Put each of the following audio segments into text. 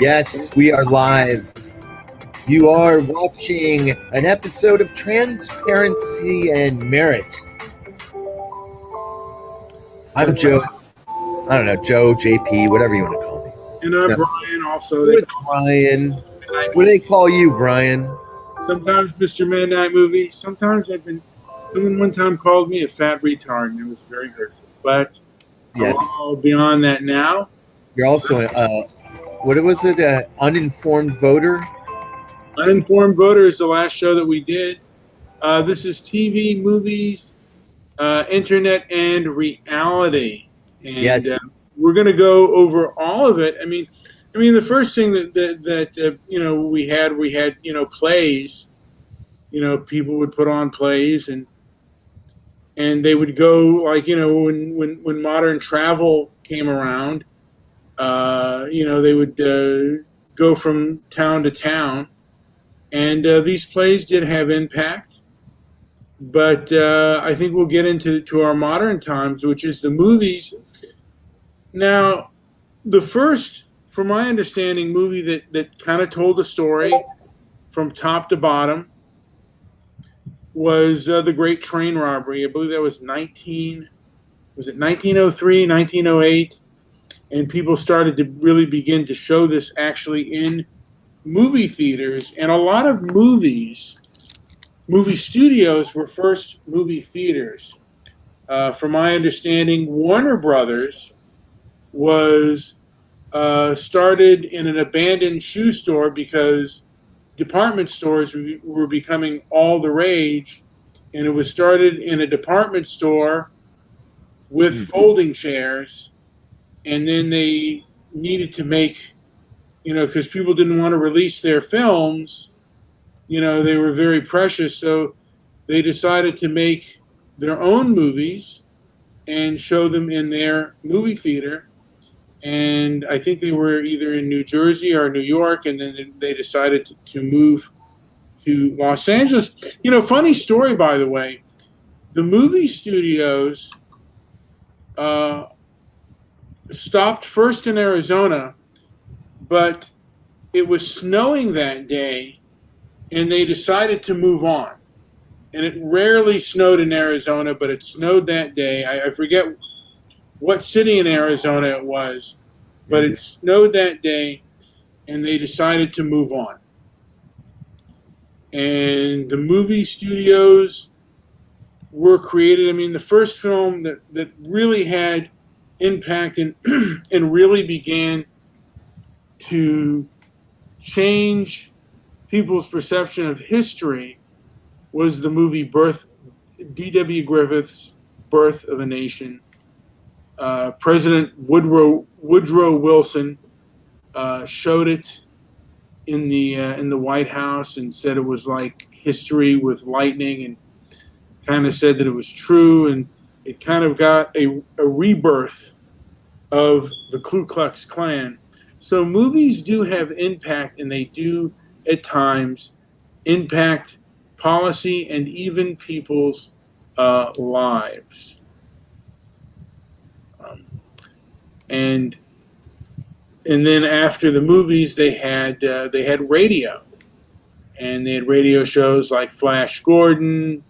Yes, we are live. You are watching an episode of Transparency and Merit. I'm Joe. I don't know, Joe, JP, whatever you want to call me. And No. Brian also. With Brian. What do they call you, Brian? Sometimes Mr. Midnight Movie. Sometimes someone one time called me a fat retard, and it was very hurtful. But Yes. all beyond that now. You're also, what was it, uninformed voter? Uninformed Voter is the last show that we did. This is TV, movies, internet, and reality. And Yes. we're going to go over all of it. I mean, the first thing that we had plays. People would put on plays, and they would go, like, when modern travel came around, they would go from town to town, and these plays did have impact. But I think we'll get into our modern times, which is the movies. Now, the first, from my understanding, movie that kind of told a story from top to bottom was The Great Train Robbery. I believe that was 1903, 1908, and people started to really begin to show this actually in movie theaters. And a lot of movie studios were first movie theaters. From my understanding, Warner Brothers was started in an abandoned shoe store because department stores were becoming all the rage, and it was started in a department store with folding chairs, and then they needed to make, because people didn't want to release their films, they were very precious, so they decided to make their own movies and show them in their movie theater. And I think they were either in New Jersey or New York, and then they decided to move to Los Angeles. Funny story, by the way, the movie studios stopped first in Arizona, but it was snowing that day, and they decided to move on. And it rarely snowed in Arizona, but it snowed that day. I forget what city in Arizona it was, but it snowed that day, and they decided to move on. And the movie studios were created. I mean, the first film that really had impact and and really began to change people's perception of history was the movie D.W. Griffith's Birth of a Nation. President Woodrow Wilson showed it in the White House and said it was like history with lightning, and kind of said that it was true, and it kind of got a rebirth of the Ku Klux Klan. So movies do have impact, and they do at times impact policy and even people's lives. And then after the movies, they had radio, and they had radio shows like Flash Gordon.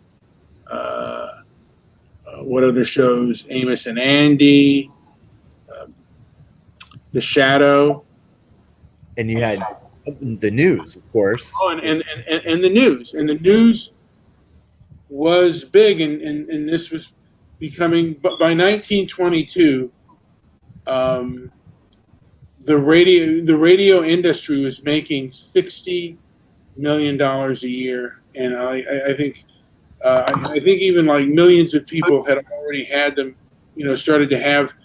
What other shows? Amos and Andy, The Shadow. And you had the news, of course. Oh, and the news. And the news was big, and this was becoming, but by 1922, the radio industry was making $60 million a year, and I think even like millions of people had already had them, started to have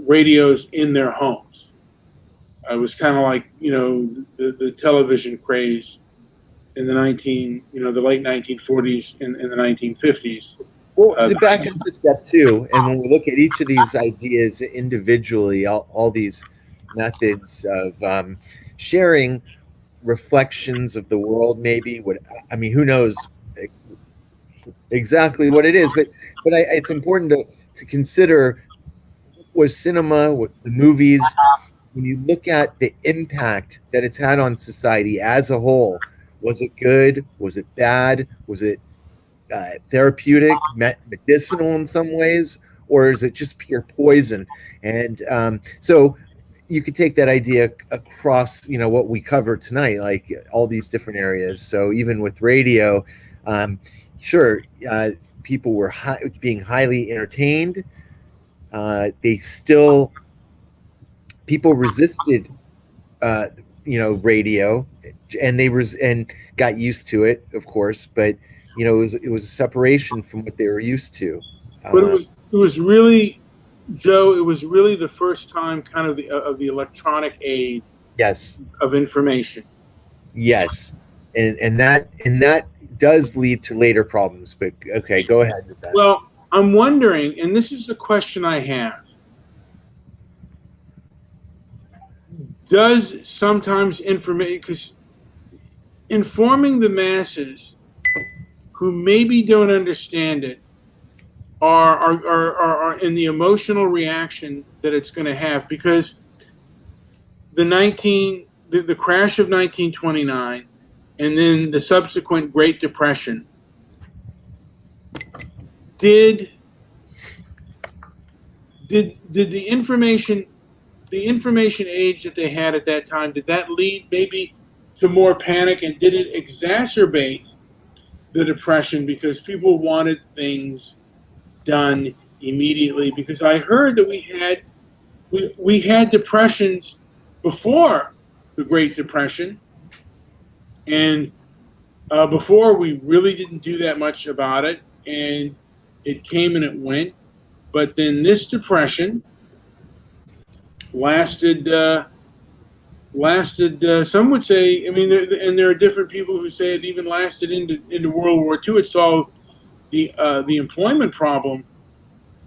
radios in their homes. It was kind of like, the television craze in the late 1940s and the 1950s. Well, to back up to step two, and when we look at each of these ideas individually, all these methods of sharing reflections of the world, maybe, who knows exactly what it is, but it's important to consider, was cinema, the movies, when you look at the impact that it's had on society as a whole, was it good? Was it bad? Was it therapeutic, medicinal in some ways, or is it just pure poison? And so you could take that idea across, what we cover tonight, like all these different areas. So even with radio, um, sure, people were being highly entertained. They still people resisted, uh, radio, and and got used to it, of course. But it was a separation from what they were used to. But Uh, it was really, Joe. It was really the first time, kind of the electronic age yes, of information. yes, and that does lead to later problems. But okay, go ahead with that. Well, I'm wondering, and this is the question I have: does sometimes information, because informing the masses who maybe don't understand it are in the emotional reaction that it's going to have, because the crash of 1929 and then the subsequent Great Depression did the information age that they had at that time, did that lead maybe to more panic, and did it exacerbate the depression because people wanted things done immediately? Because I heard that we had depressions before the Great Depression, and before we really didn't do that much about it, and it came and it went. But then this depression lasted. Some would say, I mean, there are different people who say it even lasted into World War II. It solved the employment problem,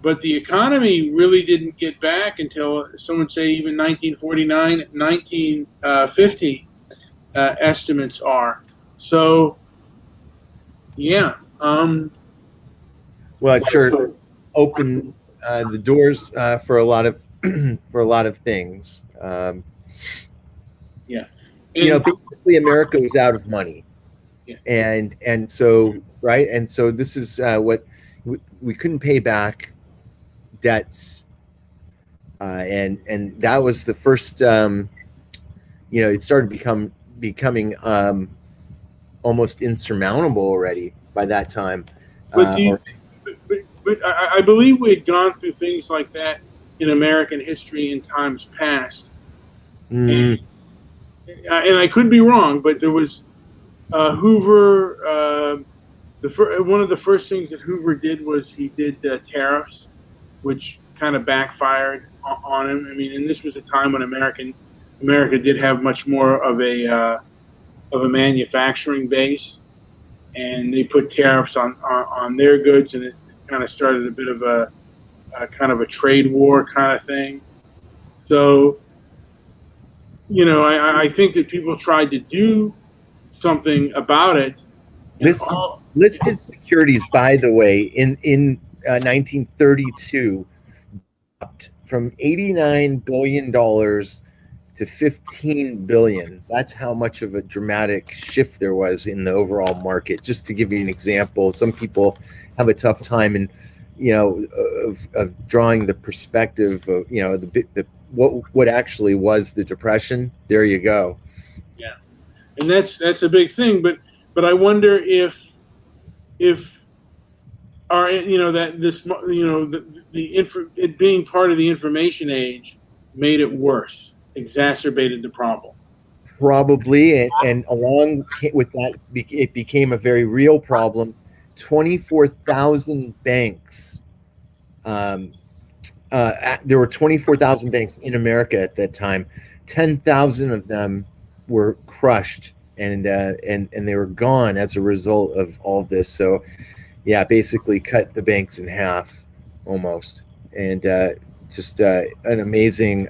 but the economy really didn't get back until, some would say, even 1949, 1950 estimates are. So, yeah. Well, it sure opened the doors for a lot of for a lot of things. Yeah. And, Basically, America was out of money, yeah. and so right, and so this is what we couldn't pay back debts, and that was the first. It started becoming almost insurmountable already by that time. But, but I believe we had gone through things like that in American history in times past. Mm, And I could be wrong, but there was Hoover. One of the first things that Hoover did was he did tariffs, which kind of backfired on him. I mean, and this was a time when America did have much more of a manufacturing base, and they put tariffs on their goods, and it kind of started a bit of a kind of a trade war kind of thing. So, I think that people tried to do something about it. Listed securities, by the way, in 1932, dropped from $89 billion to $15 billion. That's how much of a dramatic shift there was in the overall market. Just to give you an example, some people have a tough time in, of drawing the perspective of, what actually was the Depression. There you go. Yeah, and that's a big thing. But I wonder if our that this it being part of the information age made it worse, exacerbated the problem. Probably, and along with that, it became a very real problem. 24,000 banks. There were 24,000 banks in America at that time. 10,000 of them were crushed, and they were gone as a result of all of this. So, yeah, basically cut the banks in half, almost, and just an amazing,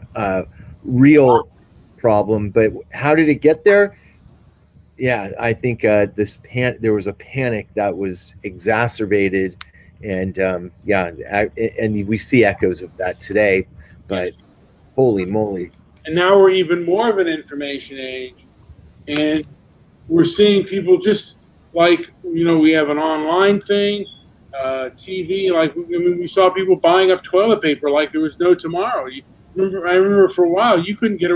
real problem. But how did it get there? Yeah, I think there was a panic that was exacerbated, and and we see echoes of that today. But holy moly! And now we're even more of an information age. And we're seeing people just like, we have an online thing, TV, we saw people buying up toilet paper like there was no tomorrow. I remember for a while, you couldn't get a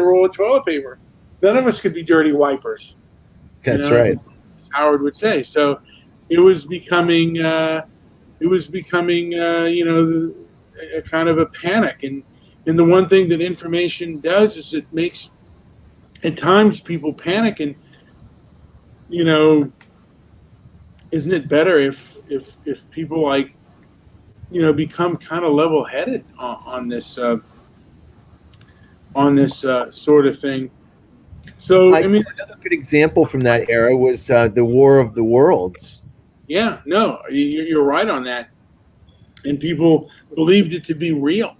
roll of toilet paper. None of us could be dirty wipers, That's right. as Howard would say. So it was becoming, a kind of a panic. And the one thing that information does is it makes, at times, people panic. And, isn't it better if people become kind of level-headed on this sort of thing? So another good example from that era was the War of the Worlds. Yeah, no, you're right on that. And people believed it to be real.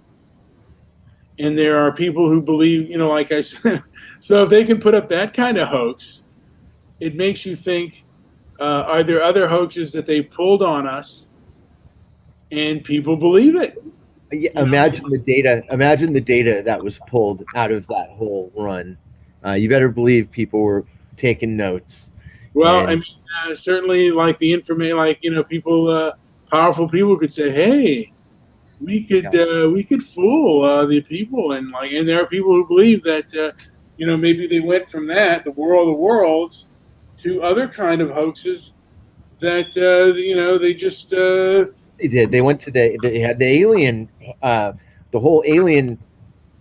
And there are people who believe, like I said, so if they can put up that kind of hoax, it makes you think, are there other hoaxes that they pulled on us and people believe it? Yeah, imagine the data that was pulled out of that whole run. You better believe people were taking notes. Well, certainly, like the information, people, powerful people could say, "Hey, we could fool the people," and there are people who believe that, maybe they went from the War of the Worlds, to other kind of hoaxes that they just they did. They went to they had the alien, the whole alien.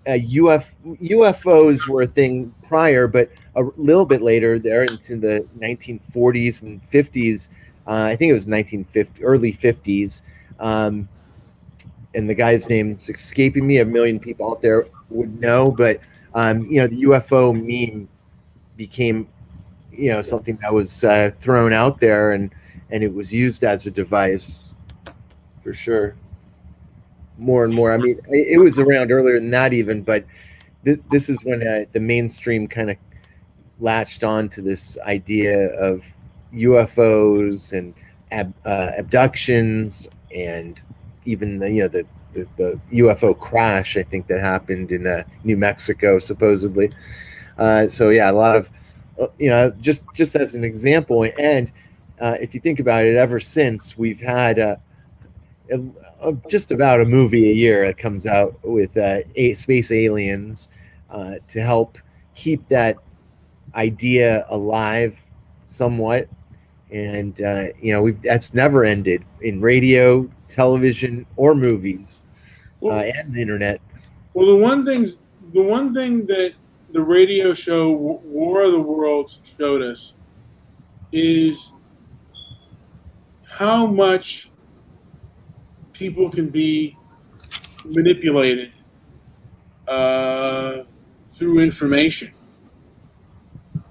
UFOs were a thing prior, but a little bit later, there into the 1940s and 50s. I think it was early 50s. And the guy's name is escaping me. A million people out there would know, but the UFO meme became, something that was thrown out there, and it was used as a device for sure. More and more. I mean, it was around earlier than that even, but this is when the mainstream kind of latched on to this idea of UFOs and abductions, and even the UFO crash, I think, that happened in New Mexico, supposedly. So yeah, a lot of, just as an example. And if you think about it, ever since, we've had just about a movie a year that comes out with space aliens to help keep that idea alive somewhat. And that's never ended in radio, television, or movies, and the internet. Well, the one thing that the radio show War of the Worlds showed us is how much people can be manipulated through information.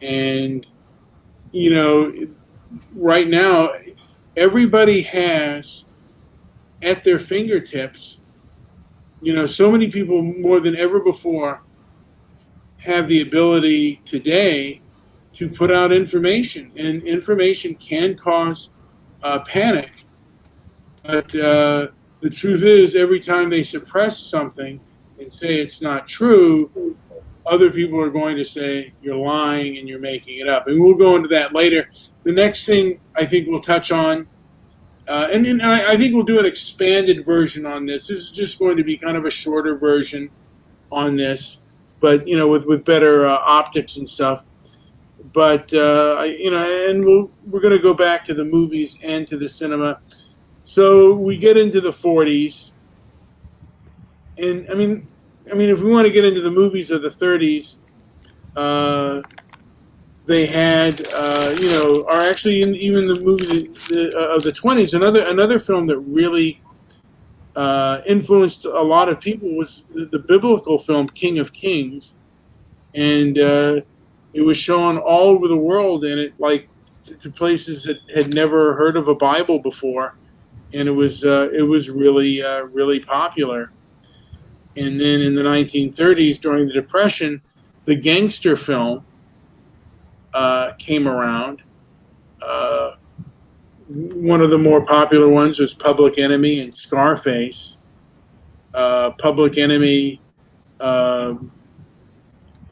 And, right now, everybody has at their fingertips, so many people more than ever before have the ability today to put out information. And information can cause panic. But the truth is, every time they suppress something and say it's not true, other people are going to say you're lying and you're making it up. And we'll go into that later. The next thing I think we'll touch on, and then I think we'll do an expanded version on this. This is just going to be kind of a shorter version on this, but with better optics and stuff. But and we're going to go back to the movies and to the cinema. So we get into the 40s, and I mean, if we want to get into the movies of the 30s, they had, or actually even the movie of the 20s. Another film that really influenced a lot of people was the biblical film King of Kings, and it was shown all over the world, and it to places that had never heard of a Bible before. And it was really really popular. And then in the 1930s, during the Depression, the gangster film came around. One of the more popular ones was Public Enemy and Scarface. Public Enemy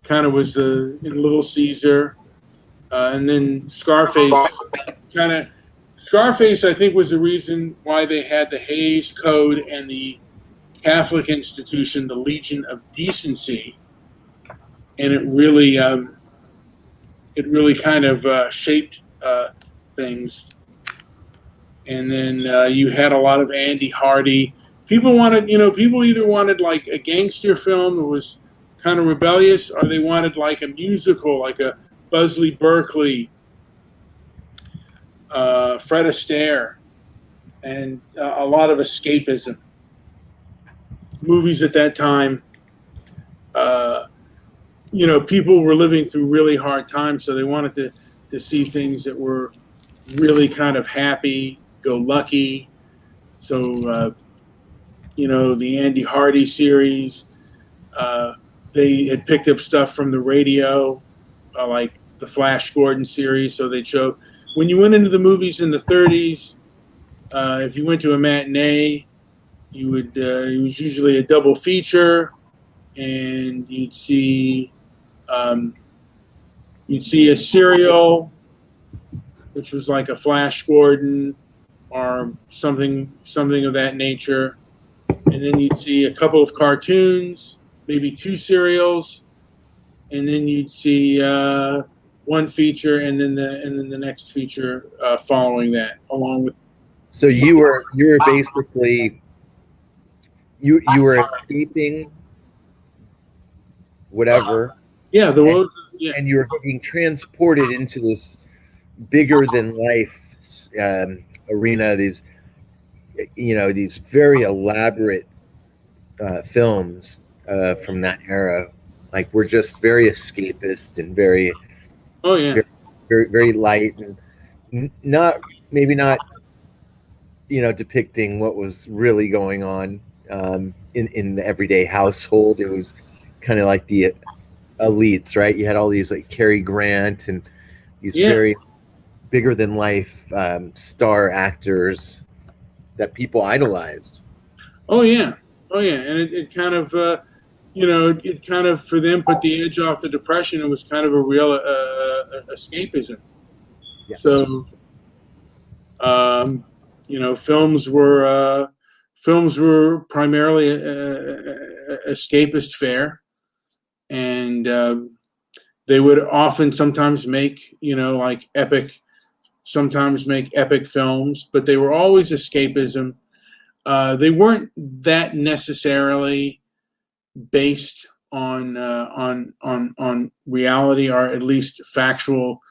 kind of was in Little Caesar, and then Scarface kind of. Scarface, I think, was the reason why they had the Hays Code and the Catholic institution, the Legion of Decency, and it really kind of shaped things. And then you had a lot of Andy Hardy. People wanted, people either wanted like a gangster film that was kind of rebellious, or they wanted like a musical, like a Busby Berkeley, Fred Astaire, and a lot of escapism. Movies at that time, people were living through really hard times, so they wanted to see things that were really kind of happy-go-lucky. So, the Andy Hardy series, they had picked up stuff from the radio, like the Flash Gordon series. So they'd show, when you went into the movies in the 30s, if you went to a matinee, it was usually a double feature, and you'd see a serial, which was like a Flash Gordon or something of that nature, and then you'd see a couple of cartoons, maybe two serials, and then you'd see one feature, and then the next feature following that, along with. So you were basically you were escaping whatever. Yeah, and you were being transported into this bigger than life arena. These very elaborate films from that era, like, were just very escapist and very, very, very, very light, and maybe not depicting what was really going on in the everyday household. It was kind of like the elites, right? You had all these like Cary Grant and these very bigger than life star actors that people idolized. Oh yeah, and it kind of it kind of, for them, put the edge off the Depression. It was kind of a real escapism. Yes. So films were primarily escapist fare, and they would often sometimes make epic films, but they were always escapism. They weren't that necessarily based on reality, or at least factual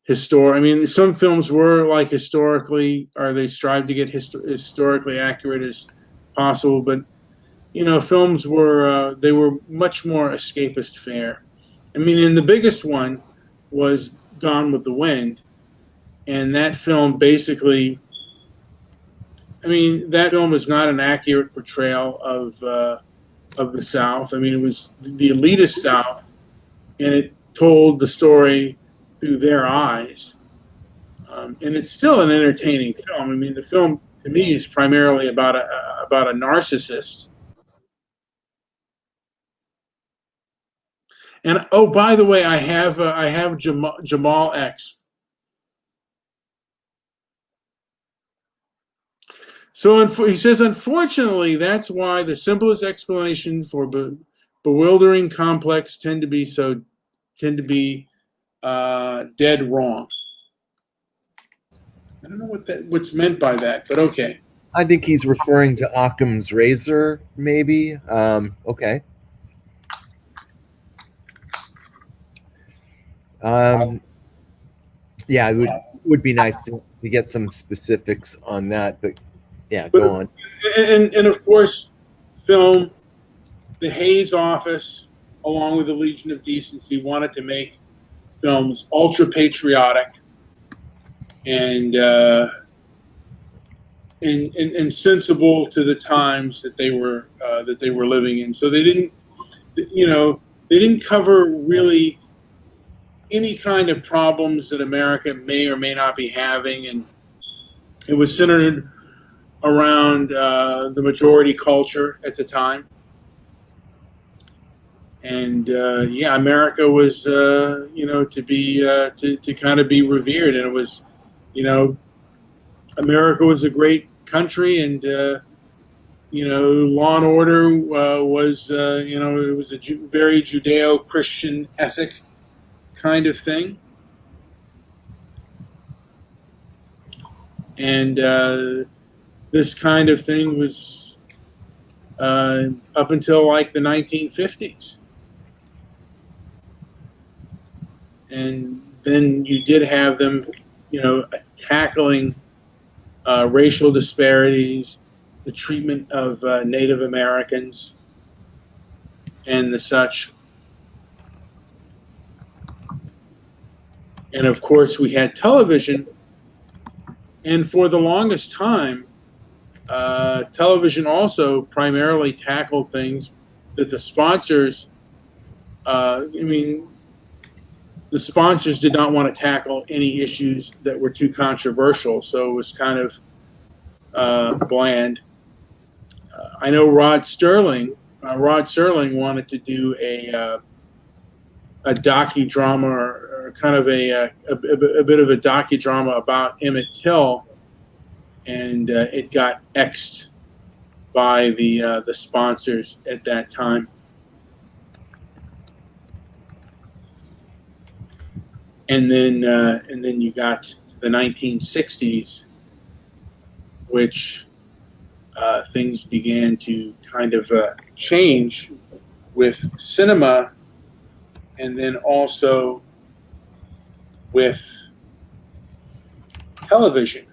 I mean, some films were like historically, or they strive to get historically accurate as possible, but films were they were much more escapist fare. I mean, and the biggest one was Gone with the Wind, and that film basically, I mean, that film is not an accurate portrayal of the South. I mean, it was the elitist South, and it told the story through their eyes. And it's still an entertaining film. I mean, the film to me is primarily about a narcissist. And oh, by the way, I have Jamal X. So he says, unfortunately, that's why the simplest explanation for bewildering complex tend to be dead wrong. I don't know what's meant by that, but okay. I think he's referring to Occam's razor, maybe. Okay. Yeah, it would be nice to get some specifics on that, but yeah, go on. And of course, film, the Hays office, along with the Legion of Decency, wanted to make films ultra patriotic and sensible to the times that they were living in. So they didn't cover really any kind of problems that America may or may not be having, and it was centered around the majority culture at the time. And yeah, America was to be to kind of be revered, and it was, you know, America was a great country, and Law and Order was it was a very Judeo-Christian ethic kind of thing, and this kind of thing was up until like the 1950s. And then you did have them, tackling racial disparities, the treatment of Native Americans, and the such. And of course, we had television, and for the longest time, television also primarily tackled things that the sponsors, the sponsors did not want to tackle any issues that were too controversial, so it was kind of bland. I know Rod Serling wanted to do a docudrama, or kind of a bit of a docudrama about Emmett Till, and it got X'd by the sponsors at that time. And then you got the 1960s, which things began to kind of change with cinema, and then also with television.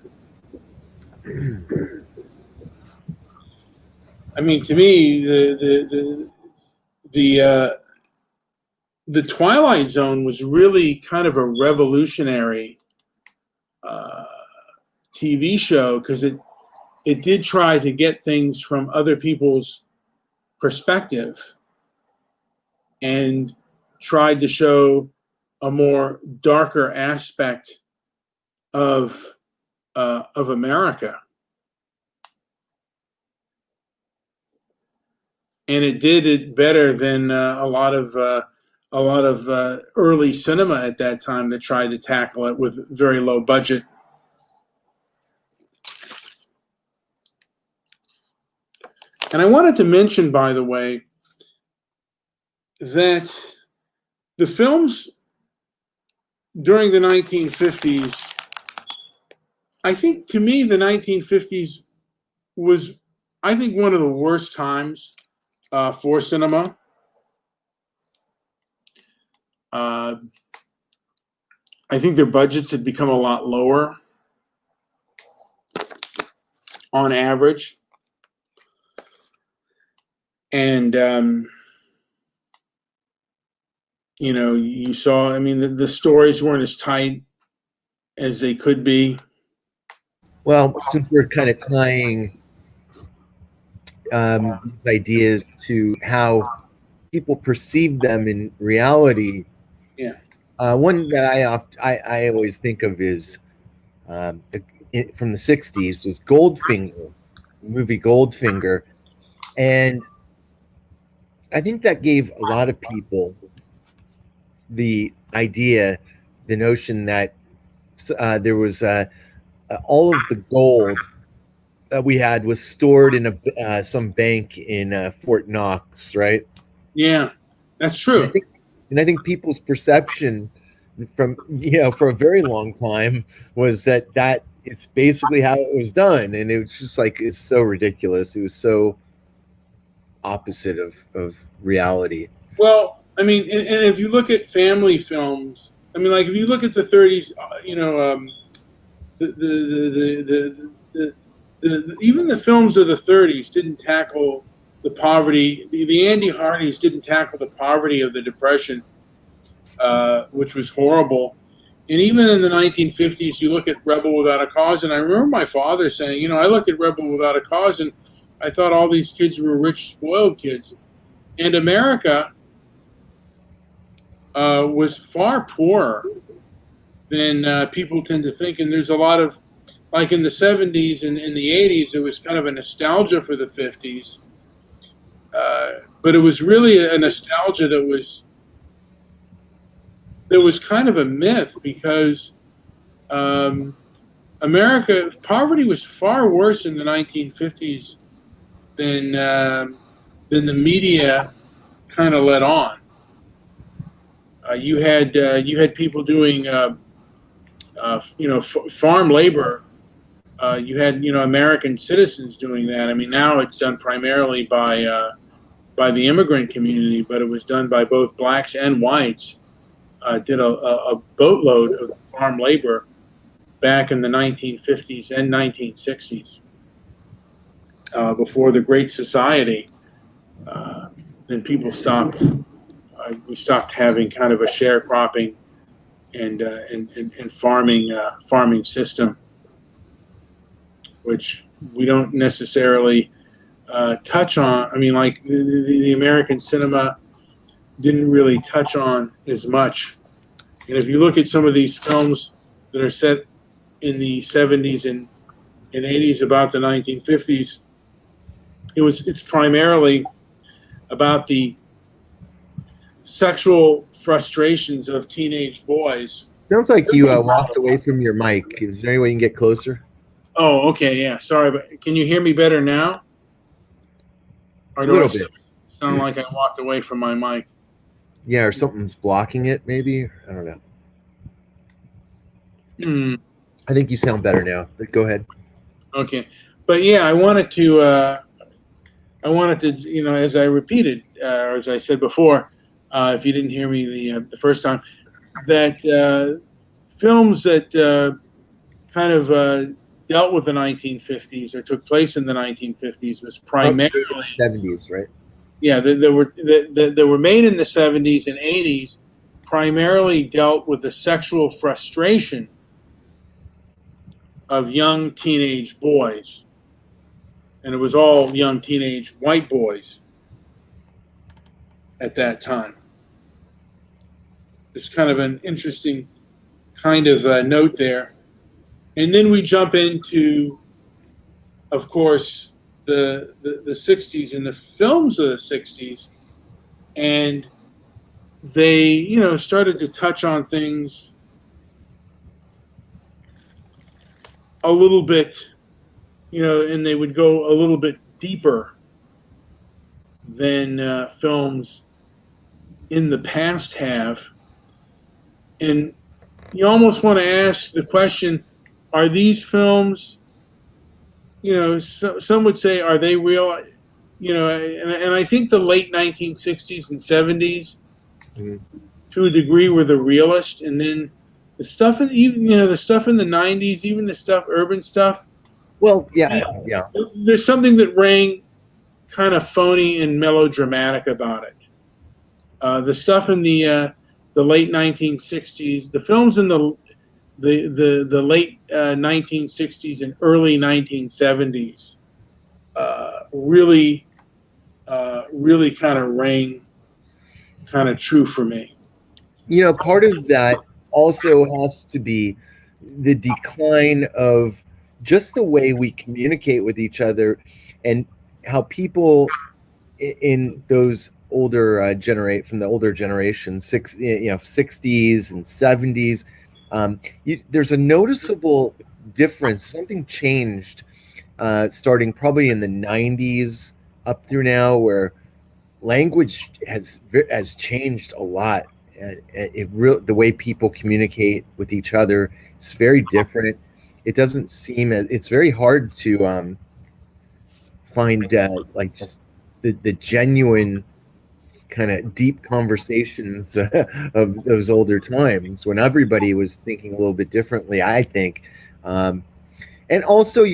I mean, to me, the Twilight Zone was really kind of a revolutionary TV show, because it did try to get things from other people's perspective and tried to show a more darker aspect of America. And it did it better than a lot of early cinema at that time that tried to tackle it with very low budget. And I wanted to mention, by the way, that the films during the 1950s, I think, to me, the 1950s was, I think, one of the worst times for cinema. I think their budgets had become a lot lower on average. And, you saw, I mean, the stories weren't as tight as they could be. Well, since we're kind of tying these ideas to how people perceive them in reality, Yeah. One that I always think of is from the 60s was Goldfinger, the movie Goldfinger. And I think that gave a lot of people the idea, the notion that there was all of the gold that we had was stored in some bank in Fort Knox, right? Yeah, that's true. And I think people's perception from, for a very long time was that is basically how it was done. And it was just like, it's so ridiculous. It was so opposite of reality. Well, I mean, and if you look at family films, I mean, like if you look at the 30s, even the films of the 30s didn't tackle the poverty. The Andy Hardys didn't tackle the poverty of the Depression, which was horrible. And even in the 1950s, you look at Rebel Without a Cause, and I remember my father saying, I looked at Rebel Without a Cause, and I thought all these kids were rich, spoiled kids. And America was far poorer than people tend to think. And there's a lot of, like in the 70s and in the 80s, there was kind of a nostalgia for the 50s. but it was really a nostalgia that was kind of a myth because America poverty was far worse in the 1950s than the media kind of let on. You had people doing farm labor. You had American citizens doing that. I mean, now it's done primarily by the immigrant community, but it was done by both blacks and whites. Did a boatload of farm labor back in the 1950s and 1960s, before the Great Society. Then people stopped. We stopped having kind of a sharecropping and farming system, which we don't necessarily touch on. I mean, like the American cinema didn't really touch on as much. And if you look at some of these films that are set in the 70s and 80s about the 1950s, it's primarily about the sexual frustrations of teenage boys. Sounds like you walked away from your mic. Is there any way you can get closer? Oh, okay, yeah. Sorry, but can you hear me better now? Or do A little I bit. sound like I walked away from my mic? Yeah, or something's blocking it, maybe. I don't know. I think you sound better now. But go ahead. Okay, but yeah, I wanted to, as I repeated, or as I said before, if you didn't hear me the first time, that films that kind of dealt with the 1950s or took place in the 1950s was primarily 70s, right? Yeah, that were made in the 70s and 80s, primarily dealt with the sexual frustration of young teenage boys, and it was all young teenage white boys at that time. It's kind of an interesting kind of note there. And then we jump into, of course, the 60s and the films of the 60s, and they started to touch on things a little bit, and they would go a little bit deeper than films in the past have. And you almost want to ask the question, are these films, some would say, are they real? And I think the late 1960s and 70s, to a degree, were the realist. And then the stuff in the stuff in the 90s, even the stuff, urban stuff. Well, yeah. There's something that rang kind of phony and melodramatic about it. The stuff in the late 1960s, the films in the late 1960s and early 1970s really kind of rang kind of true for me. Part of that also has to be the decline of just the way we communicate with each other, and how people in those older from the older generation, 60s and 70s, there's a noticeable difference. Something changed starting probably in the 90s up through now, where language has changed a lot. The way people communicate with each other is very different. It doesn't seem it's very hard to find like just the genuine kind of deep conversations of those older times when everybody was thinking a little bit differently, I think. And also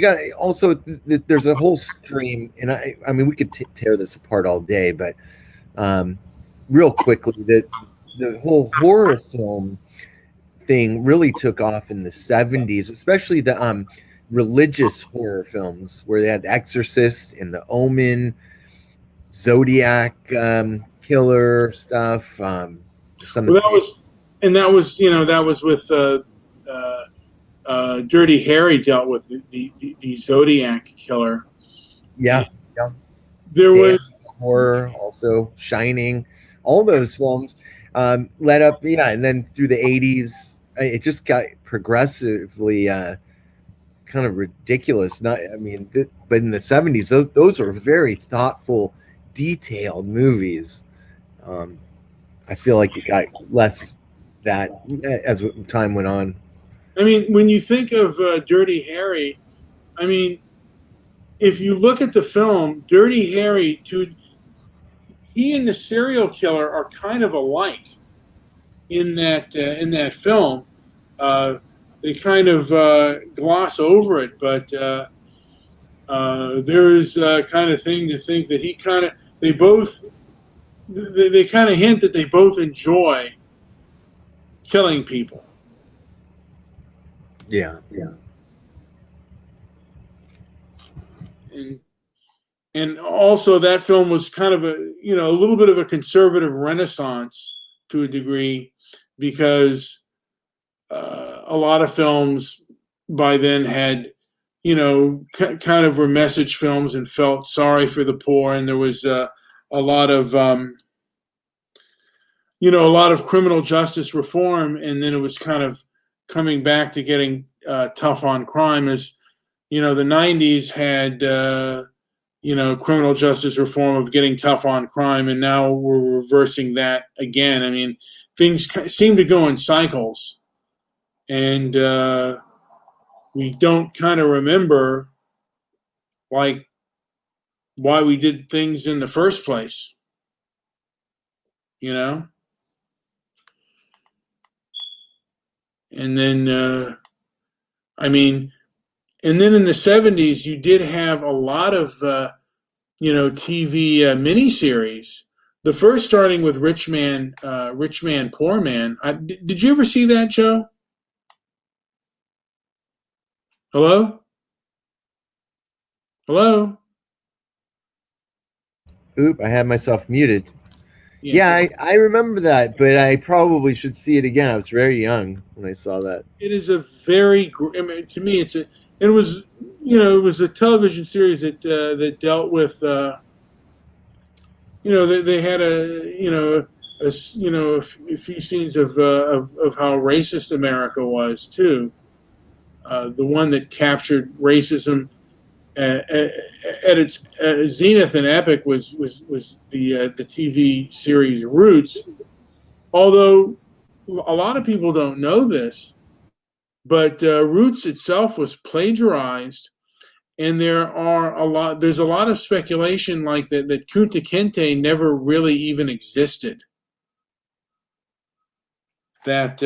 there's a whole stream, and I mean we could tear this apart all day, but real quickly, the whole horror film thing really took off in the 70s, especially the religious horror films where they had The Exorcist and The Omen, Zodiac killer stuff. That was with Dirty Harry dealt with the Zodiac killer. Yeah. There was horror, also Shining, all those films led up, yeah, and then through the '80s, it just got progressively kind of ridiculous. Not, I mean, but in the '70s, those were very thoughtful, detailed movies. Um, I feel like it got less that as time went on. I mean, when you think of Dirty Harry, I mean, if you look at the film, Dirty Harry, he and the serial killer are kind of alike in that film. They kind of gloss over it, but there is kind of thing to think that he kind of they both they kind of hint that they both enjoy killing people. Yeah, yeah. And and also that film was kind of a little bit of a conservative renaissance to a degree because a lot of films by then had kind of were message films and felt sorry for the poor, and there was a lot of a lot of criminal justice reform, and then it was kind of coming back to getting tough on crime. As the '90s had criminal justice reform of getting tough on crime, and now we're reversing that again. I mean, things seem to go in cycles, and we don't kind of remember like why we did things in the first place, you know? And then, I mean, and then in the '70s, you did have a lot of, TV miniseries. The first starting with Rich Man, Poor Man. Did you ever see that, Joe? Hello? Hello? Oop, I had myself muted. Yeah. Yeah, I remember that, but I probably should see it again. I was very young when I saw that. It is a very, I mean, to me, it was, it was a television series that dealt with, they had a few scenes of how racist America was too. The one that captured racism at its zenith and epic was the TV series Roots. Although a lot of people don't know this, but Roots itself was plagiarized, and there's a lot of speculation like that Kunta Kinte never really even existed. That's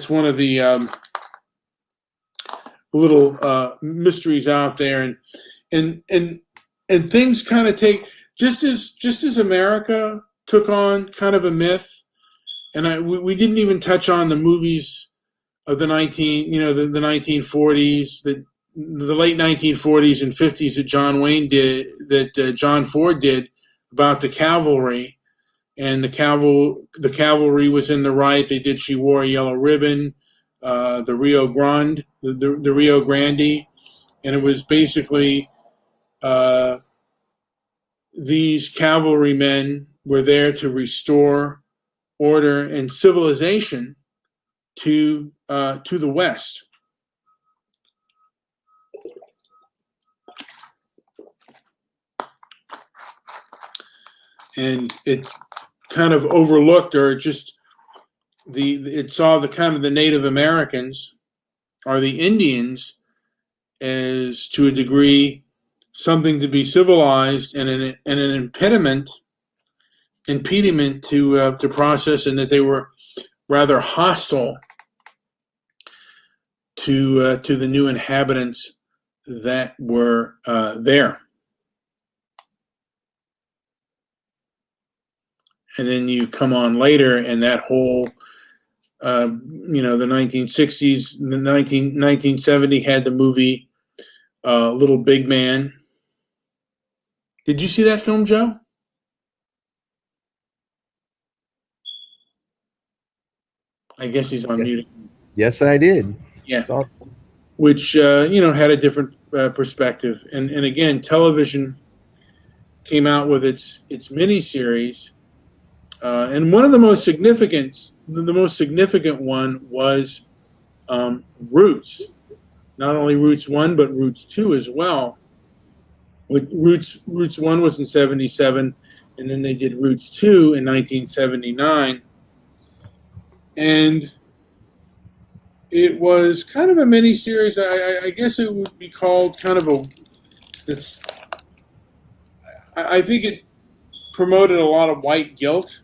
one of the little mysteries out there, and things kind of take just as America took on kind of a myth, and we didn't even touch on the movies of the 1940s, the late 1940s and 50s that John Ford did about the cavalry, and the cavalry was in the right. They did She Wore a Yellow Ribbon, the Rio Grande, the Rio Grande, and it was basically these cavalrymen were there to restore order and civilization to the West. And it kind of overlooked, or just it saw the kind of the Native Americans or the Indians as, to a degree, something to be civilized and an impediment to process, and that they were rather hostile to the new inhabitants that were there. And then you come on later, and that whole, the 1960s, the 1970 had the movie Little Big Man. Did you see that film, Joe? I guess he's on mute. Yes, I did. Yeah. Which, had a different perspective. And again, television came out with its miniseries, and one of the most significant one was Roots. Not only Roots One, but Roots Two as well. Roots One was in '77, and then they did Roots Two in 1979, and it was kind of a mini series. I guess it would be called kind of a. This, I think it promoted a lot of white guilt.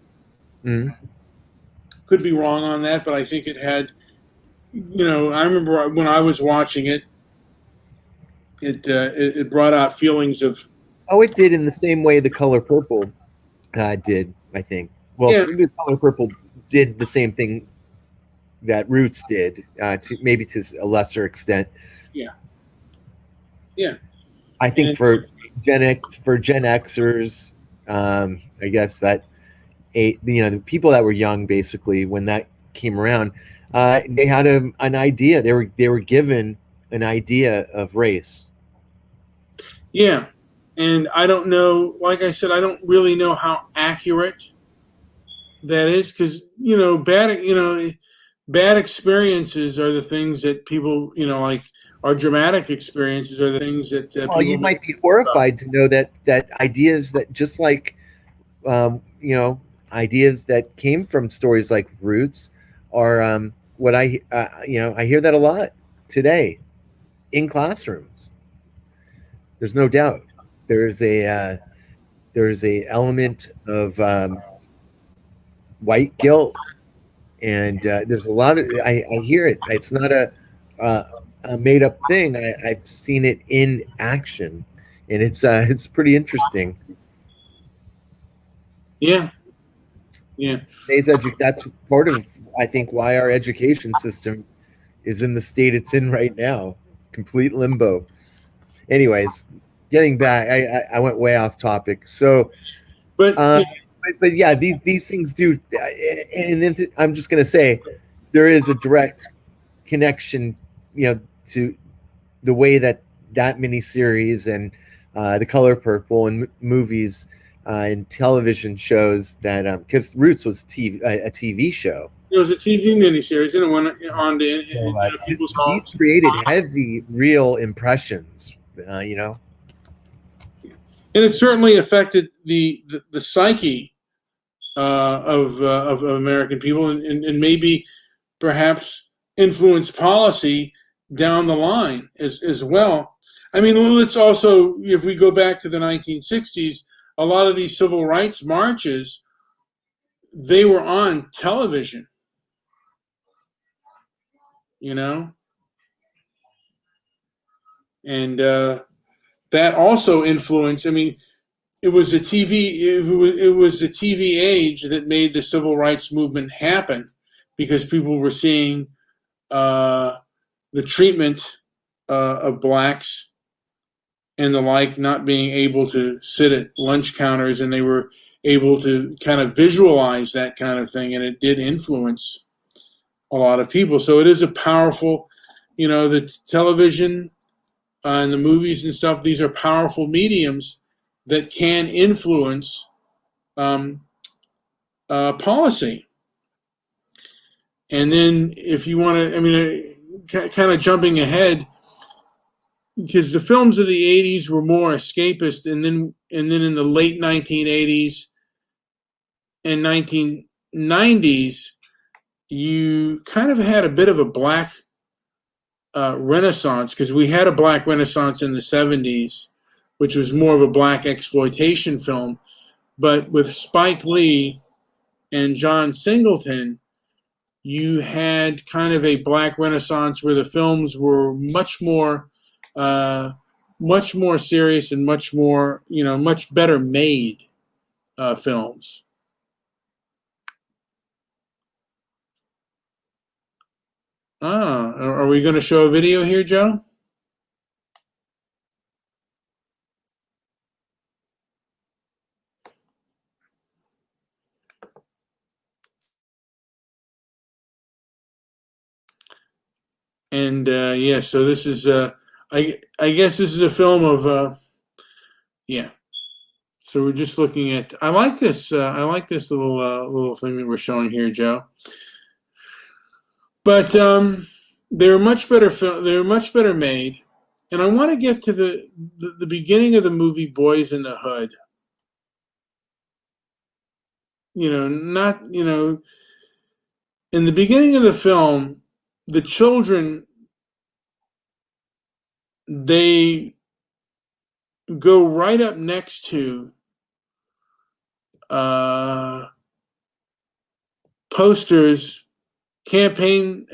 Mm. Could be wrong on that, but I think it had. I remember when I was watching it, it brought out feelings of. Oh, it did in the same way The Color Purple did, I think. Well, Yeah. The Color Purple did the same thing that Roots did, maybe to a lesser extent. Yeah. Yeah. I think And- for Gen Xers, I guess that the people that were young, basically, when that came around, they had an idea. They were given an idea of race. Yeah, and I don't know. Like I said, I don't really know how accurate that is because bad experiences are the things that people like. Our dramatic experiences are the things that Well, people. you might be horrified to know that ideas that just like ideas that came from stories like Roots are what I hear that a lot today in classrooms. There's no doubt. There's a element of white guilt, and there's a lot of I hear it. It's not a made up thing. I've seen it in action, and it's pretty interesting. Yeah. That's part of, I think, why our education system is in the state it's in right now, complete limbo. Anyways, getting back, I went way off topic. So, But but yeah, these things do, and then I'm just gonna say there is a direct connection, to the way that miniseries and The Color Purple and movies and television shows that because Roots was a TV show. it was a TV miniseries, and it went on to people's homes. He's created heavy, real impressions. And it certainly affected the psyche of American people, and maybe perhaps influence policy down the line as well. I mean, let's also, if we go back to the 1960s, a lot of these civil rights marches, they were on television, and that also influenced. I mean, it was the TV age that made the civil rights movement happen, because people were seeing the treatment of blacks and the like, not being able to sit at lunch counters, and they were able to kind of visualize that kind of thing, and it did influence a lot of people. So it is a powerful, the television and the movies and stuff, these are powerful mediums that can influence policy. And then if you want to, I mean, kind of jumping ahead, because the films of the 80s were more escapist, and then in the late 1980s and 1990s, you kind of had a bit of a black renaissance, because we had a black renaissance in the 70s, which was more of a black exploitation film. But with Spike Lee and John Singleton, you had kind of a black renaissance where the films were much more serious and much more, much better made films. Are we going to show a video here, Joe? And yeah, so this is I guess this is a film of yeah. So we're just looking at. I like this. I like this little thing that we're showing here, Joe. But they're much better. They're much better made. And I want to get to the beginning of the movie Boys in the Hood. Not in the beginning of the film, the children, they go right up next to posters, campaign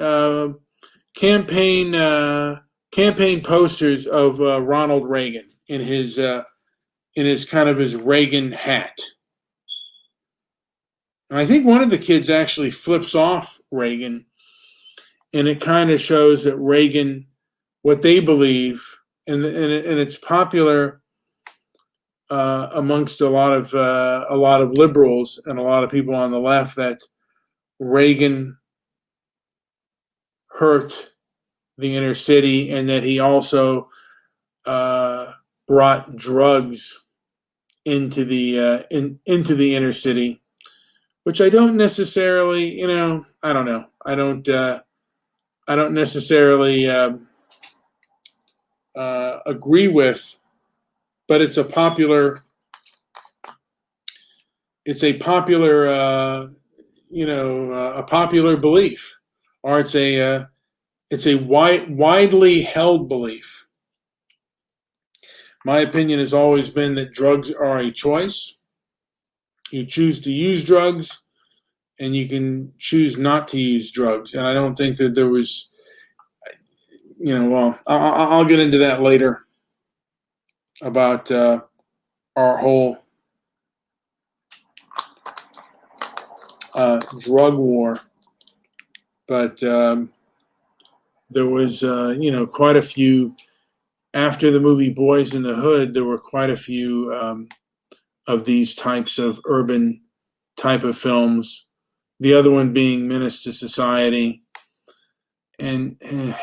posters of Ronald Reagan in his kind of his Reagan hat. And I think one of the kids actually flips off Reagan, and it kind of shows that Reagan, what they believe, and it's popular amongst a lot of liberals and a lot of people on the left, that Reagan hurt the inner city, and that he also brought drugs into the inner city, which I don't necessarily, I don't know, I don't necessarily agree with, but it's a popular a popular belief, or it's a widely held belief. My opinion has always been that drugs are a choice. You choose to use drugs, and you can choose not to use drugs. And I don't think that there was, well, I'll get into that later about our whole drug war. But there was, quite a few. After the movie Boys in the Hood, there were quite a few of these types of urban type of films. The other one being Menace to Society. And the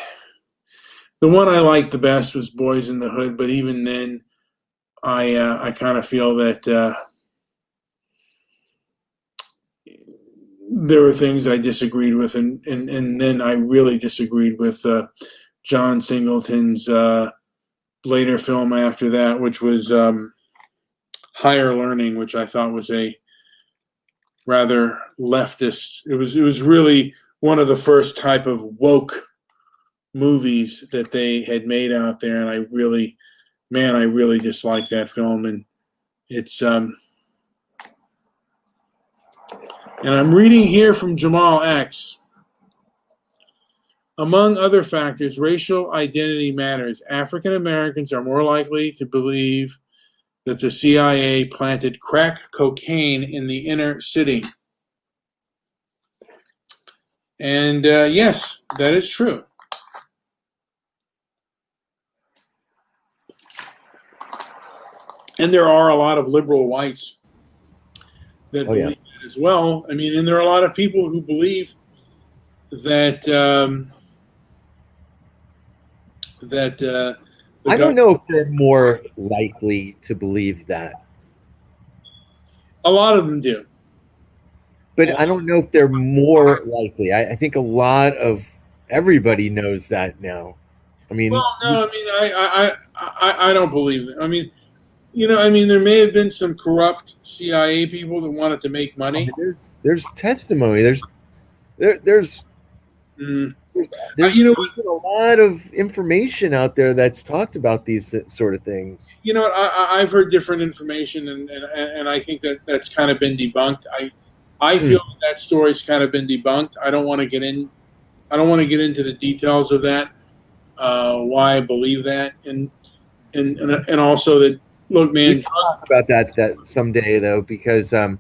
one I liked the best was Boys in the Hood, but even then, I kind of feel that there were things I disagreed with, and then I really disagreed with John Singleton's later film after that, which was Higher Learning, which I thought was a rather leftist. It was really one of the first type of woke movies that they had made out there, and I really dislike that film. And it's and I'm reading here from Jamal X. Among other factors, racial identity matters. African Americans are more likely to believe that the CIA planted crack cocaine in the inner city. And yes, that is true. And there are a lot of liberal whites that believe that as well. I mean, and there are a lot of people who believe that I don't know if they're more likely to believe that. A lot of them do. But I don't know if they're more likely. I think a lot of everybody knows that now. I mean, well, no, I mean, I don't believe that. I mean, there may have been some corrupt CIA people that wanted to make money. There's testimony. There's been a lot of information out there that's talked about these sort of things. You know what? I've heard different information, and I think that's kind of been debunked. I feel that story's kind of been debunked. I don't want to get into the details of that, why I believe that, and also that. Look, man, we can talk about that someday, though, because the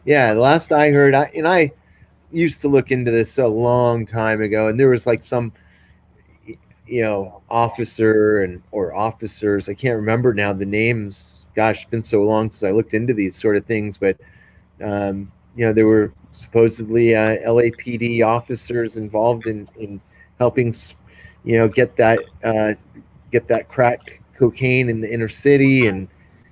last I heard, I used to look into this a long time ago, and there was like some officer or officers, I can't remember now the names, gosh, it's been so long since I looked into these sort of things, but there were supposedly LAPD officers involved in helping get that crack cocaine in the inner city, and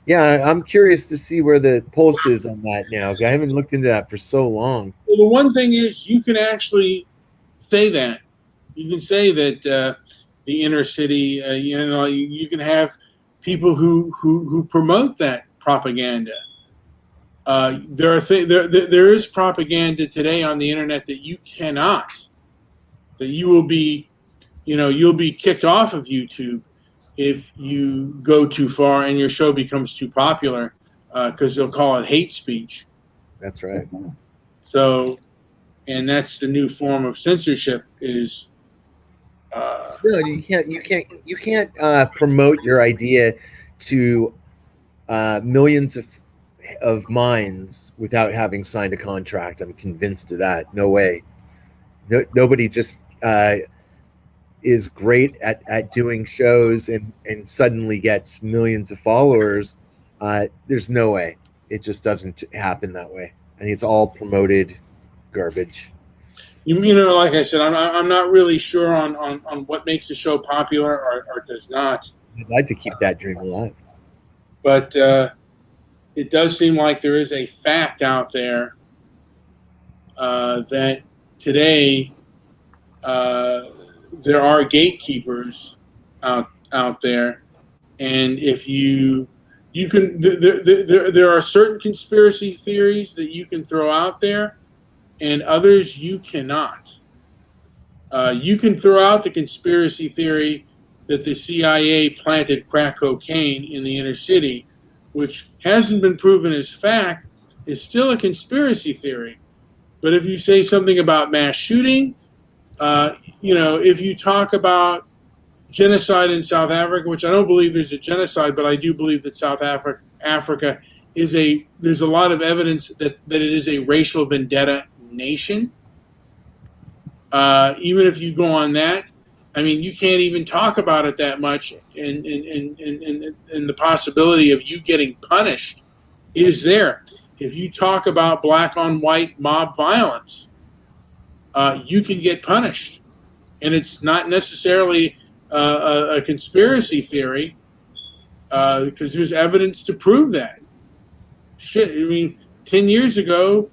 Yeah, I'm curious to see where the pulse is on that now. I haven't looked into that for so long. Well, the one thing is, you can actually say that. You can say that the inner city, you can have people who promote that propaganda. There is propaganda today on the internet that you cannot, that you will be, you'll be kicked off of YouTube if you go too far and your show becomes too popular, because they'll call it hate speech. That's right. So, and that's the new form of censorship is. No, you can't promote your idea to millions of minds without having signed a contract. I'm convinced of that. No way. No, nobody just is great at doing shows and suddenly gets millions of followers. There's no way. It just doesn't happen that way. I think it's all promoted garbage. Like I said, I'm not really sure on what makes a show popular or does not. I'd like to keep that dream alive. But it does seem like there is a fact out there that today there are gatekeepers out there, and if you can there are certain conspiracy theories that you can throw out there, and others you cannot. You can throw out the conspiracy theory that the CIA planted crack cocaine in the inner city, which hasn't been proven as fact, is still a conspiracy theory. But if you say something about mass shooting, if you talk about genocide in South Africa, which I don't believe there's a genocide, but I do believe that South Africa there's a lot of evidence that it is a racial vendetta nation. Even if you go on that, I mean, you can't even talk about it that much, and the possibility of you getting punished is there. If you talk about black on white mob violence, you can get punished, and it's not necessarily a conspiracy theory, because there's evidence to prove that. Shit, I mean, 10 years ago,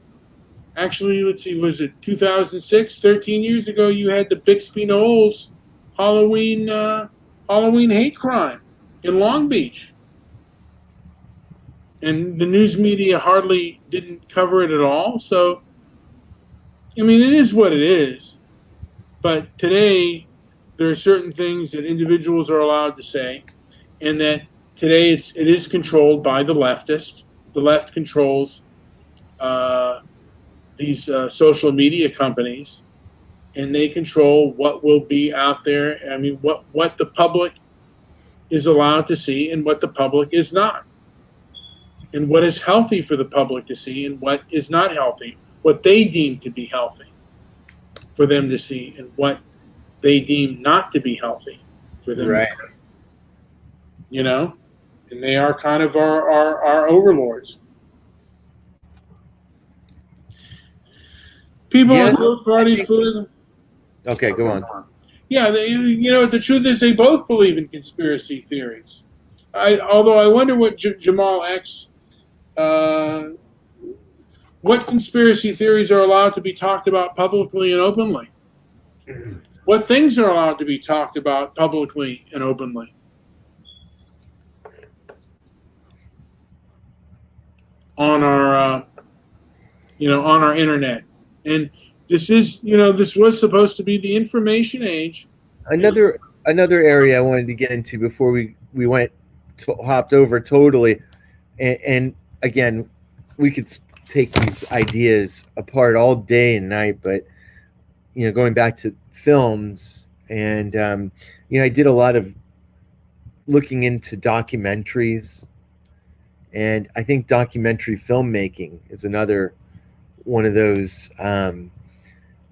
actually, let's see, was it 2006? 13 years ago, you had the Bixby Knowles Halloween hate crime in Long Beach. And the news media hardly didn't cover it at all. So, I mean, it is what it is. But today, there are certain things that individuals are allowed to say, and that today it is controlled by the leftist. The left controls these social media companies, and they control what will be out there. I mean, what the public is allowed to see and what the public is not, and what is healthy for the public to see and what is not healthy, what they deem to be healthy for them to see and what they deem not to be healthy for them to see. And they are kind of our overlords. People in both parties believe. Okay, go on. Yeah, the truth is they both believe in conspiracy theories. Although I wonder what Jamal X, what conspiracy theories are allowed to be talked about publicly and openly? What things are allowed to be talked about publicly and openly? On our, on our internet. And this was supposed to be the information age. Another area I wanted to get into before we hopped over totally, and again, we could take these ideas apart all day and night, but going back to films, and I did a lot of looking into documentaries, and I think documentary filmmaking is another one of those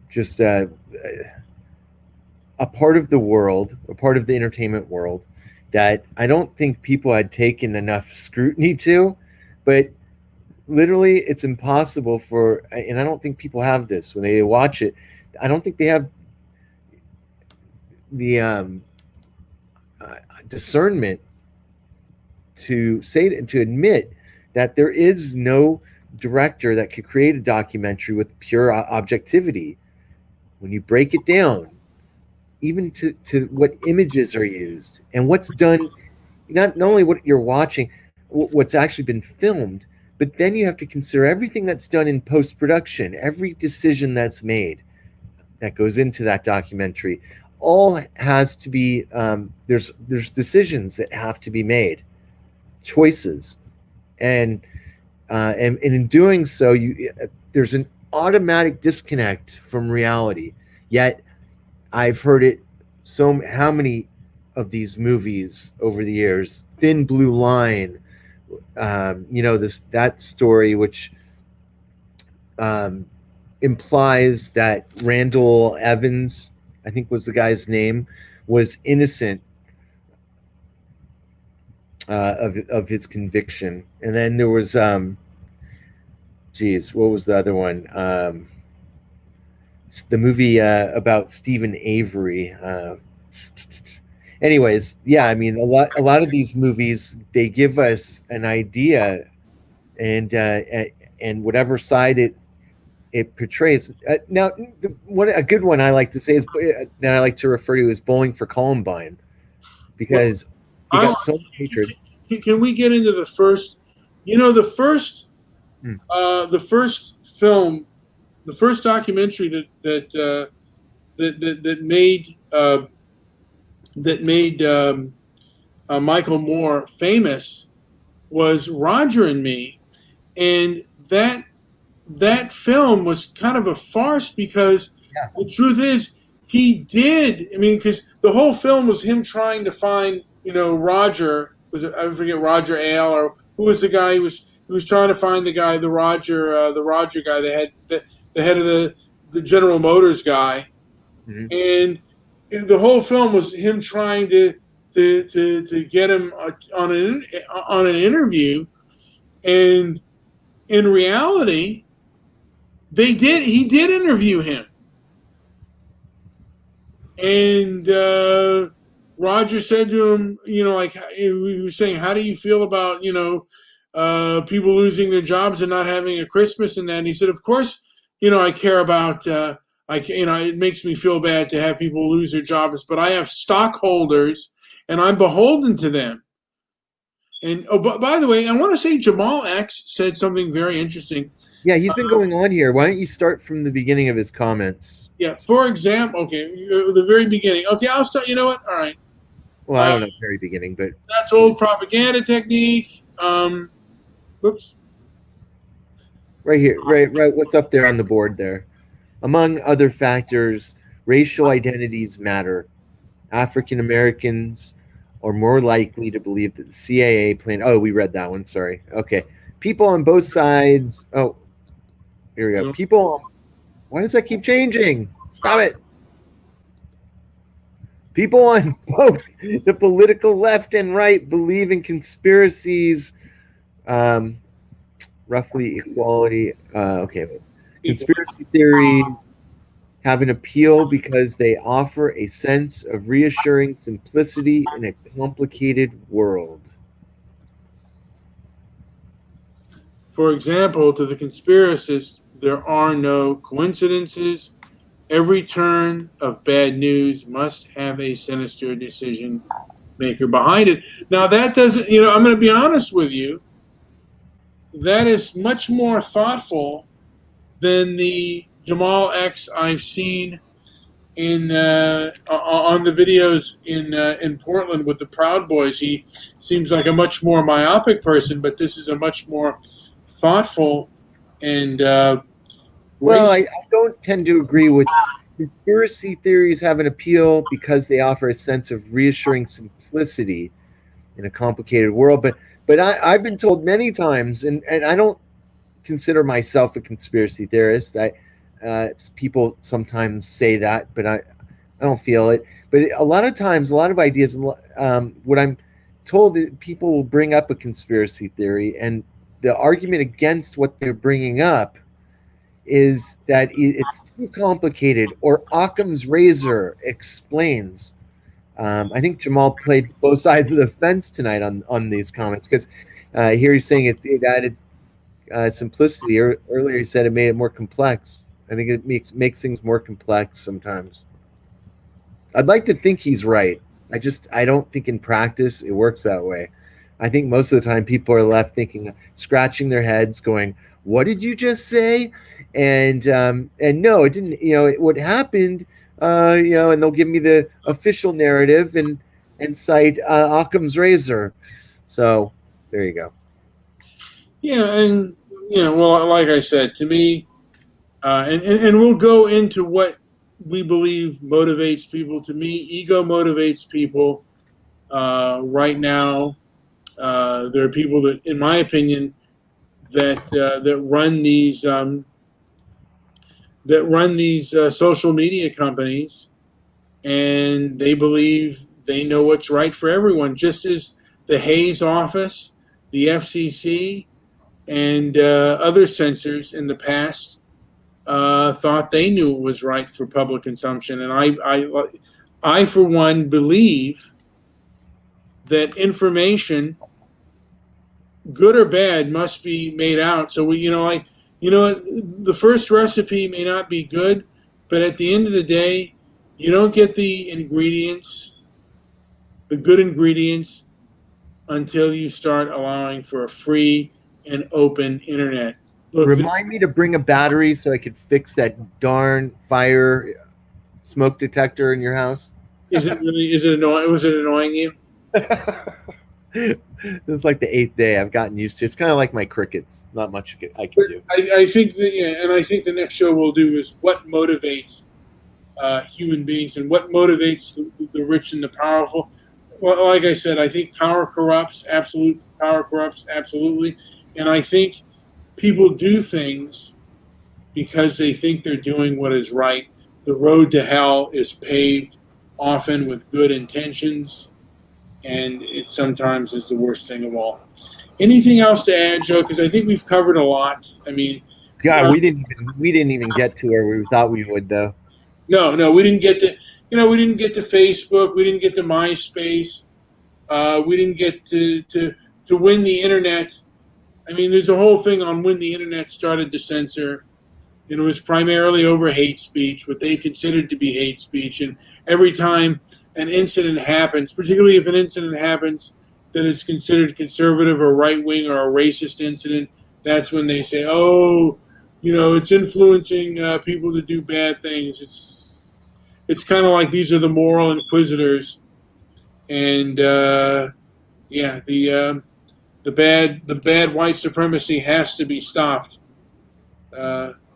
just a part of the world, a part of the entertainment world that I don't think people had taken enough scrutiny to, but literally it's impossible and I don't think people have this when they watch it. I don't think they have the discernment to admit that there is no director that could create a documentary with pure objectivity. When you break it down, even to what images are used and what's done, not only what you're watching, what's actually been filmed, but then you have to consider everything that's done in post-production, every decision that's made that goes into that documentary. All has to be there's decisions that have to be made, choices, and in doing so, there's an automatic disconnect from reality. Yet, I've heard it how many of these movies over the years. Thin Blue Line, that story which implies that Randall Evans, I think was the guy's name, was innocent of his conviction. And then there was what was the other one? The movie about Stephen Avery. Anyways, yeah, I mean, a lot of these movies, they give us an idea, and whatever side it portrays. Now, a good one I like to say is that I like to refer to as Bowling for Columbine, because you got so much hatred. Can we get into the first? The first film, the first documentary that made Michael Moore famous was Roger and Me, and that film was kind of a farce because the truth is he did. I mean, because the whole film was him trying to find Roger. I forget, Roger Ailes, or who was the guy who was trying to find the guy, the Roger guy, the head of the General Motors guy, and the whole film was him trying to get him on an interview, and in reality, he did interview him, and Roger said to him, like he was saying, how do you feel about people losing their jobs and not having a Christmas and that? And he said, of course, I care about. It makes me feel bad to have people lose their jobs, but I have stockholders and I'm beholden to them. And by the way, I want to say Jamal X said something very interesting. Yeah, he's been going on here. Why don't you start from the beginning of his comments? Yeah, for example, okay, the very beginning. Okay, I'll start. You know what? All right. Well, I don't know, very beginning, but that's old propaganda technique. Whoops. Right here, right. What's up there on the board there? Among other factors, racial identities matter. African Americans are more likely to believe that the CIA planned. Oh, we read that one. Sorry. Okay. People on both sides. Oh, here we go. People. Why does that keep changing? Stop it. People on both the political left and right believe in conspiracies, roughly equality. Okay. Conspiracy theory have an appeal because they offer a sense of reassuring simplicity in a complicated world. For example, to the conspiracists, there are no coincidences. Every turn of bad news must have a sinister decision maker behind it. Now, that doesn't, I'm going to be honest with you, that is much more thoughtful than the Jamal X I've seen on the videos in Portland with the Proud Boys. He seems like a much more myopic person, but this is a much more thoughtful and well, I don't tend to agree with conspiracy theories have an appeal because they offer a sense of reassuring simplicity in a complicated world. But I've been told many times, and I don't consider myself a conspiracy theorist. People sometimes say that, but I don't feel it. But a lot of times, a lot of ideas, what I'm told, that people will bring up a conspiracy theory, and the argument against what they're bringing up is that it's too complicated, or Occam's razor explains I think Jamal played both sides of the fence tonight on these comments because here he's saying it added simplicity. Earlier he said it made it more complex. I think it makes things more complex sometimes. I'd like to think he's right. I don't think in practice it works that way. I think most of the time people are left thinking, scratching their heads, going, "What did you just say?" And no, it didn't. What happened? And they'll give me the official narrative and cite Occam's razor. So there you go. Yeah, and well, like I said, to me, and we'll go into what we believe motivates people. To me, ego motivates people. Right now, there are people that, in my opinion, that run these social media companies, and they believe they know what's right for everyone, just as the Hayes office, the FCC, and other censors in the past thought they knew it was right for public consumption. And I for one, believe that information, good or bad, must be made out. So the first recipe may not be good, but at the end of the day, you don't get the ingredients, the good ingredients, until you start allowing for a free and open internet. Look, Remind me to bring a battery so I could fix that darn fire smoke detector in your house. is it annoying? Was it annoying you? This is like the 8th day. I've gotten used to it. It's kind of like my crickets. Not much I can do. I think and I think the next show we'll do is what motivates human beings and what motivates the rich and the powerful. Well, like I said, I think power corrupts. Absolute power corrupts, absolutely. And I think people do things because they think they're doing what is right. The road to hell is paved often with good intentions, and it sometimes is the worst thing of all. Anything else to add, Joe? Because I think we've covered a lot. I mean, God, we didn't even get to where we thought we would, though. No, we didn't get to. We didn't get to Facebook. We didn't get to MySpace. We didn't get to when the internet. I mean, there's a whole thing on when the internet started to censor. And it was primarily over hate speech, what they considered to be hate speech. And every time an incident happens, particularly if an incident happens that is considered conservative or right wing or a racist incident, that's when they say, "Oh, it's influencing people to do bad things." It's kind of like these are the moral inquisitors, and the bad white supremacy has to be stopped,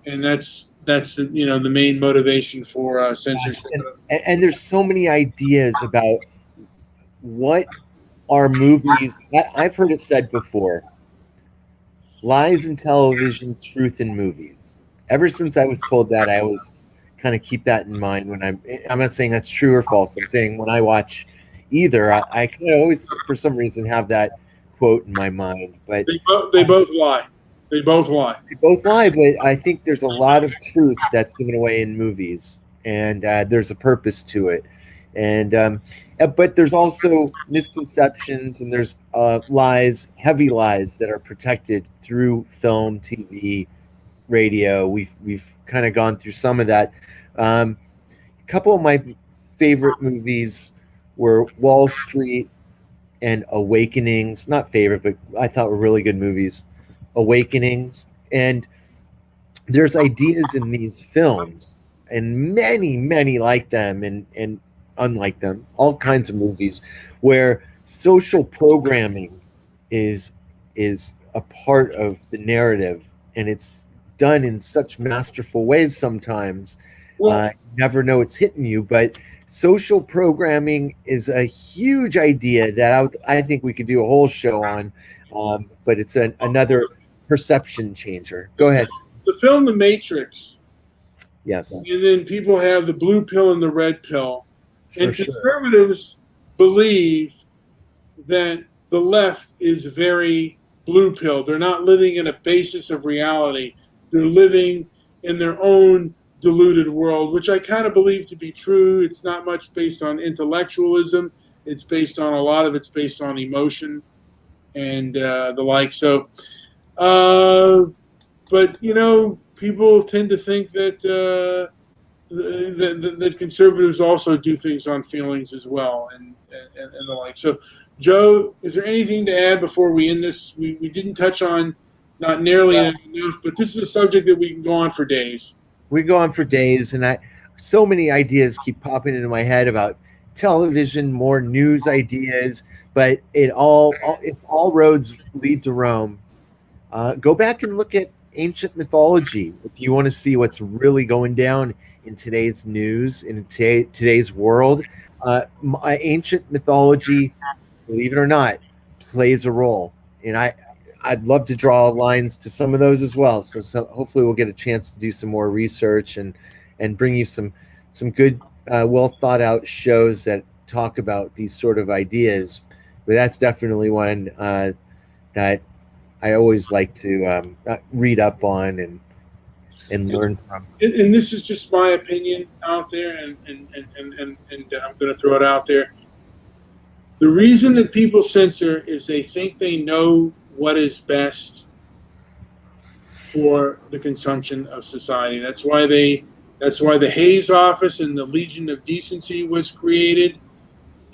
and that's the main motivation for censorship. And there's so many ideas about what are movies. I've heard it said before: lies in television, truth in movies. Ever since I was told that, I always kind of keep that in mind when I'm not saying that's true or false. I'm saying when I watch either, I kind of always, for some reason, have that quote in my mind. But they both lie. They both lie. They both lie, but I think there's a lot of truth that's given away in movies, and there's a purpose to it. And but there's also misconceptions, and there's lies, heavy lies that are protected through film, TV, radio. We've kind of gone through some of that. A couple of my favorite movies were Wall Street and Awakenings. Not favorite, but I thought were really good movies. Awakenings. And there's ideas in these films, and many like them and unlike them, all kinds of movies, where social programming is a part of the narrative, and it's done in such masterful ways sometimes. You never know it's hitting you, but social programming is a huge idea that I think we could do a whole show on, but it's another perception changer. Go ahead. The film The Matrix. Yes. And then people have the blue pill and the red pill. And For conservatives believe that the left is very blue pill. They're not living in a basis of reality. They're living in their own deluded world, which I kind of believe to be true. It's not much based on intellectualism. It's based on a lot of it's based on emotion and the like. So, but people tend to think that conservatives also do things on feelings as well, and the like. So, Joe, is there anything to add before we end this? We didn't touch on not nearly Well, enough, but this is a subject that we can go on for days. we go on for days, and so many ideas keep popping into my head about television, more news ideas, but if all roads lead to Rome, go back and look at ancient mythology if you want to see what's really going down in today's news, in today's world. Ancient mythology, believe it or not, plays a role, and I'd love to draw lines to some of those as well. So hopefully we'll get a chance to do some more research and bring you some good, well thought out shows that talk about these sort of ideas. But that's definitely one that I always like to read up on and learn from. And this is just my opinion out there, and I'm going to throw it out there. The reason that people censor is they think they know what is best for the consumption of society. That's why the Hayes Office and the Legion of Decency was created,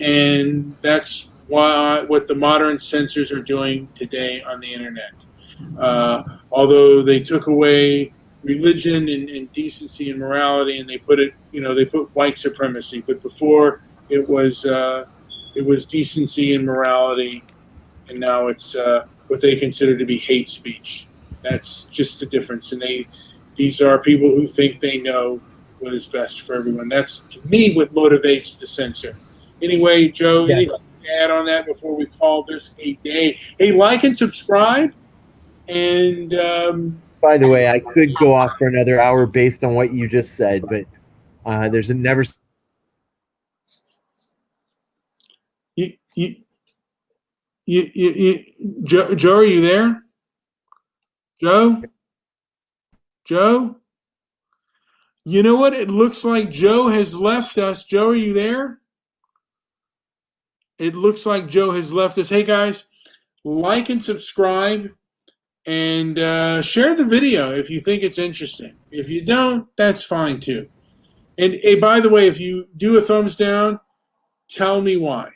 and that's what the modern censors are doing today on the internet. Although they took away religion and decency and morality, and they put white supremacy, but before it was decency and morality, and now it's what they consider to be hate speech. That's just the difference. And these are people who think they know what is best for everyone. That's, to me, what motivates the censor. Anyway, Joe, Yeah. anything to add on that before we call this a day? Hey, like and subscribe. And By the way, I could go off for another hour based on what you just said, but there's a never. Joe, are you there? Joe? You know what? It looks like Joe has left us. Joe, are you there? It looks like Joe has left us. Hey, guys, like and subscribe, and share the video if you think it's interesting. If you don't, that's fine too. And hey, by the way, if you do a thumbs down, tell me why.